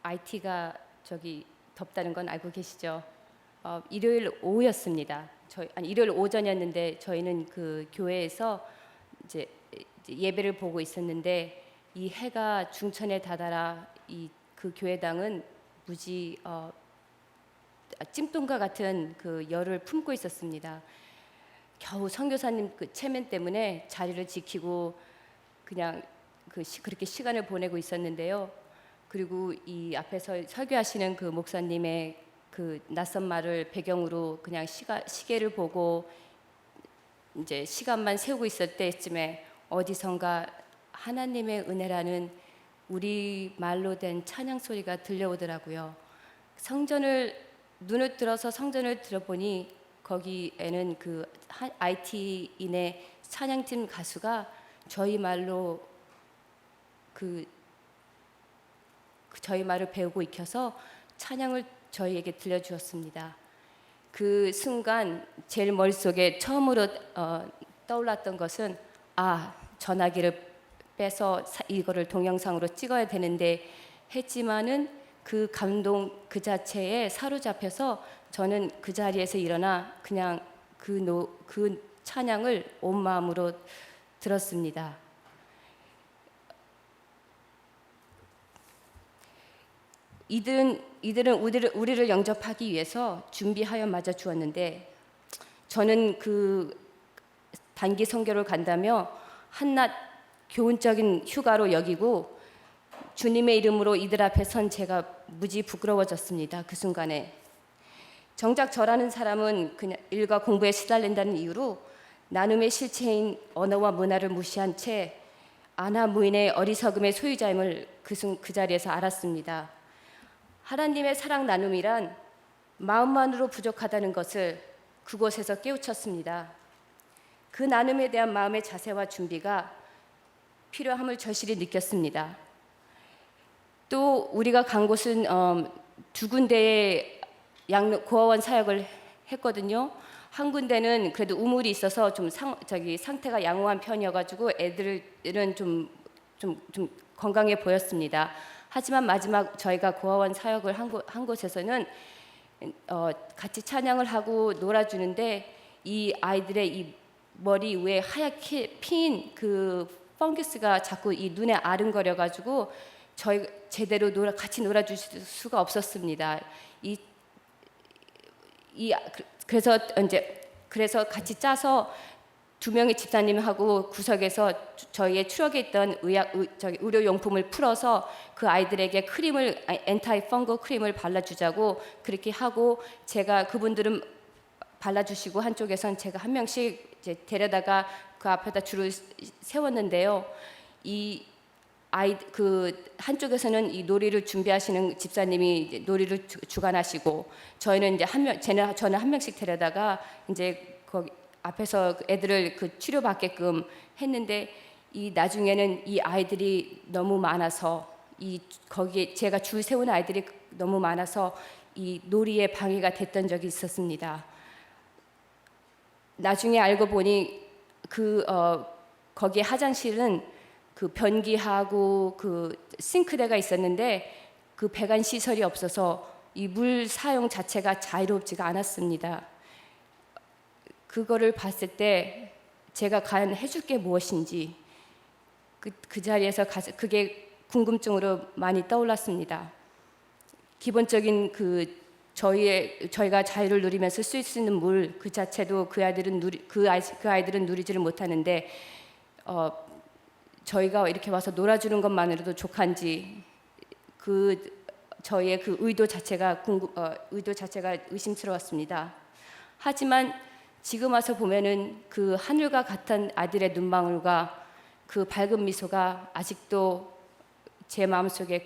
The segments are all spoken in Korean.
IT가 저기 덥다는 건 알고 계시죠? 일요일 오후였습니다. 일요일 오전이었는데 저희는 그 교회에서 이제 예배를 보고 있었는데 이 해가 중천에 다다라 그 교회당은 무지 찜통과 같은 그 열을 품고 있었습니다. 겨우 선교사님 그 체면 때문에 자리를 지키고 그냥 그렇게 시간을 보내고 있었는데요. 그리고 이 앞에서 설교하시는 그 목사님의 그 낯선 말을 배경으로 그냥 시계를 보고 이제 시간만 세우고 있을 때쯤에 어디선가 하나님의 은혜라는 우리 말로 된 찬양 소리가 들려오더라고요. 눈을 들어서 성전을 들어보니 거기에는 그 IT인의 찬양팀 가수가 저희 말로 저희 말을 배우고 익혀서 찬양을 저희에게 들려주었습니다. 그 순간 제일 머릿속에 처음으로 떠올랐던 것은 전화기를 빼서 이거를 동영상으로 찍어야 되는데 했지만은 그 감동 그 자체에 사로잡혀서 저는 그 자리에서 일어나 그냥 그 찬양을 온 마음으로 들었습니다. 이들은 우리를 영접하기 위해서 준비하여 맞아 주었는데 저는 그 단기 선교를 간다며 한낱 교훈적인 휴가로 여기고 주님의 이름으로 이들 앞에 선 제가 무지 부끄러워졌습니다. 그 순간에 정작 저라는 사람은 그냥 일과 공부에 시달린다는 이유로 나눔의 실체인 언어와 문화를 무시한 채 아나무인의 어리석음의 소유자임을 그 자리에서 알았습니다. 하나님의 사랑 나눔이란 마음만으로 부족하다는 것을 그곳에서 깨우쳤습니다. 그 나눔에 대한 마음의 자세와 준비가 필요함을 절실히 느꼈습니다. 또 우리가 간 곳은 두 군데의 고아원 사역을 했거든요. 한 군데는 그래도 우물이 있어서 좀 상태가 양호한 편이어가지고 애들은 좀 건강해 보였습니다. 하지만 마지막 저희가 고아원 사역을 한 곳에서는 같이 찬양을 하고 놀아주는데 이 아이들의 이 머리 위에 하얗게 핀 그 펑기스가 자꾸 이 눈에 아른거려가지고 저희 제대로 같이 놀아주실 수가 없었습니다. 그래서 같이 짜서 두 명의 집사님하고 구석에서 저희의 추억에 있던 의료용품을 풀어서 그 아이들에게 엔타이 펑거 크림을 발라주자고 그렇게 하고 제가 그분들은 발라주시고 한쪽에선 제가 한 명씩 이제 데려다가 그 앞에다 줄을 세웠는데요. 그 한쪽에서는 이 놀이를 준비하시는 집사님이 놀이를 주관하시고 저희는 이제 저는 한 명씩 데려다가 이제 거기 앞에서 애들을 치료받게끔 했는데 나중에는 이 아이들이 너무 많아서 거기에 제가 줄 세운 아이들이 너무 많아서 이 놀이에 방해가 됐던 적이 있었습니다. 나중에 알고 보니 거기에 화장실은 그 변기하고 그 싱크대가 있었는데 그 배관 시설이 없어서 이 물 사용 자체가 자유롭지가 않았습니다. 그거를 봤을 때 제가 과연 해줄 게 무엇인지 그 자리에서 그게 궁금증으로 많이 떠올랐습니다. 기본적인 저희가 자유를 누리면서 쓸 수 있는 물 그 자체도 그 아이들은 누리지를 못하는데 저희가 이렇게 와서 놀아주는 것만으로도 족한지 저희의 그 의도 자체가 의심스러웠습니다. 하지만 지금 와서 보면은 그 하늘과 같은 아들의 눈망울과 그 밝은 미소가 아직도 제 마음속에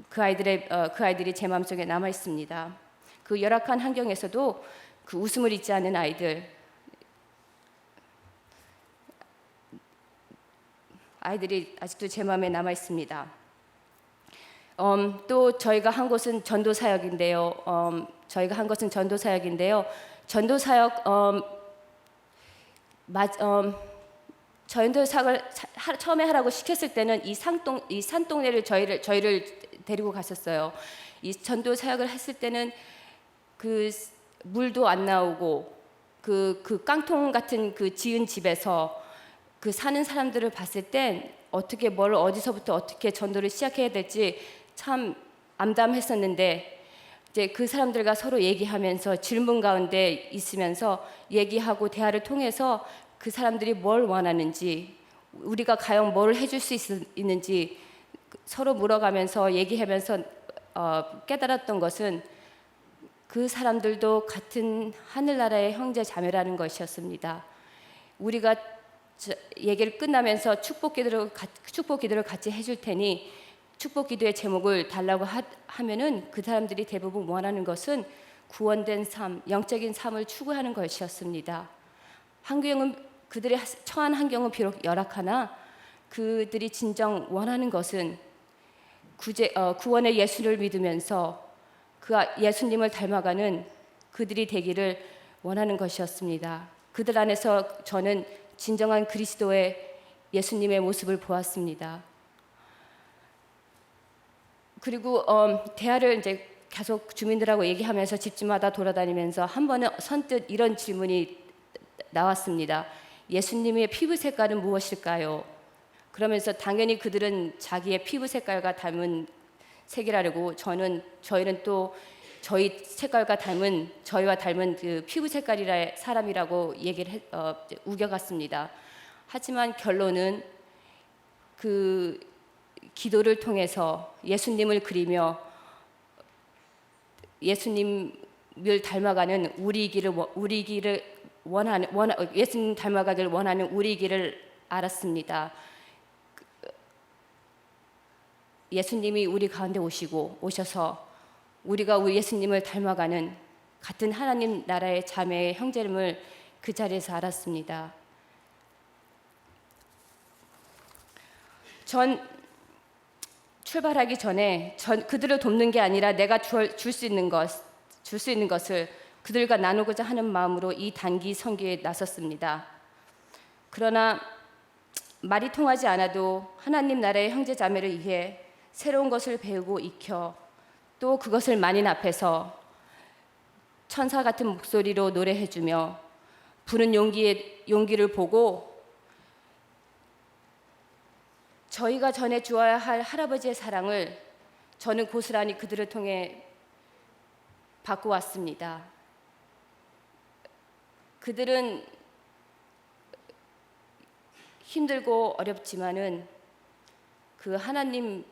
그 아이들이 제 마음속에 남아 있습니다. 그 열악한 환경에서도 그 웃음을 잊지 않는 아이들이 아직도 제 마음에 남아 있습니다. 또 저희가 한 곳은 전도 사역인데요. 전도 사역 전도 사역을 처음에 하라고 시켰을 때는 이 산동네를 저희를 데리고 갔었어요. 이 전도 사역을 했을 때는 그 물도 안 나오고 그 깡통 같은 그 지은 집에서 그 사는 사람들을 봤을 땐 어떻게 뭘 어디서부터 어떻게 전도를 시작해야 될지 참 암담했었는데, 이제 그 사람들과 서로 얘기하면서 질문 가운데 있으면서 얘기하고 대화를 통해서 그 사람들이 뭘 원하는지, 우리가 과연 뭘 해줄 수 있는지 서로 물어가면서 얘기하면서 깨달았던 것은 그 사람들도 같은 하늘나라의 형제 자매라는 것이었습니다. 우리가 얘기를 끝나면서 축복 기도를 같이 해줄 테니 축복 기도의 제목을 달라고 하면은 그 사람들이 대부분 원하는 것은 구원된 삶, 영적인 삶을 추구하는 것이었습니다. 환경은 그들의 처한 환경은 비록 열악하나 그들이 진정 원하는 것은 구원의 예수를 믿으면서 그 예수님을 닮아가는 그들이 되기를 원하는 것이었습니다. 그들 안에서 저는 진정한 그리스도의 예수님의 모습을 보았습니다. 그리고 대화를 이제 계속 주민들하고 얘기하면서 집집마다 돌아다니면서 한 번은 선뜻 이런 질문이 나왔습니다. 예수님의 피부 색깔은 무엇일까요? 그러면서 당연히 그들은 자기의 피부 색깔과 닮은 색이라고, 저희는 또 저희와 닮은 그 피부 색깔이라 사람이라고 얘기를 우겨갔습니다. 하지만 결론은 그 기도를 통해서 예수님을 그리며 예수님을 닮아가는 예수님 닮아가길 원하는 우리이기를 알았습니다. 예수님이 우리 가운데 오셔서 우리가 우리 예수님을 닮아가는 같은 하나님 나라의 자매의 형제임을 그 자리에서 알았습니다. 전 출발하기 전에 그들을 돕는 게 아니라 내가 줄 수 있는 것을 그들과 나누고자 하는 마음으로 이 단기 선교에 나섰습니다. 그러나 말이 통하지 않아도 하나님 나라의 형제 자매를 위해 새로운 것을 배우고 익혀 또 그것을 만인 앞에서 천사 같은 목소리로 노래해주며 부는 용기를 보고 저희가 전해 주어야 할 할아버지의 사랑을 저는 고스란히 그들을 통해 받고 왔습니다. 그들은 힘들고 어렵지만은 그 하나님,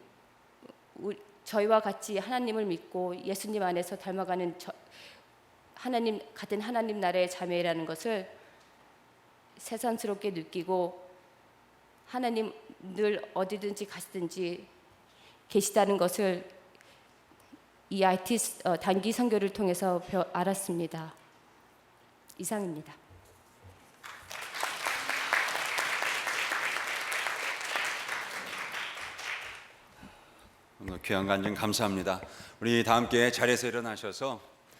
저희와 같이 하나님을 믿고 예수님 안에서 닮아가는 같은 하나님 나라의 자매라는 것을 새삼스럽게 느끼고 하나님 늘 어디든지 가시든지 계시다는 것을 이 IT 단기 선교를 통해서 알았습니다. 이상입니다. 오늘 귀한 간증 감사합니다. 우리 다 함께 자리에서 일어나셔서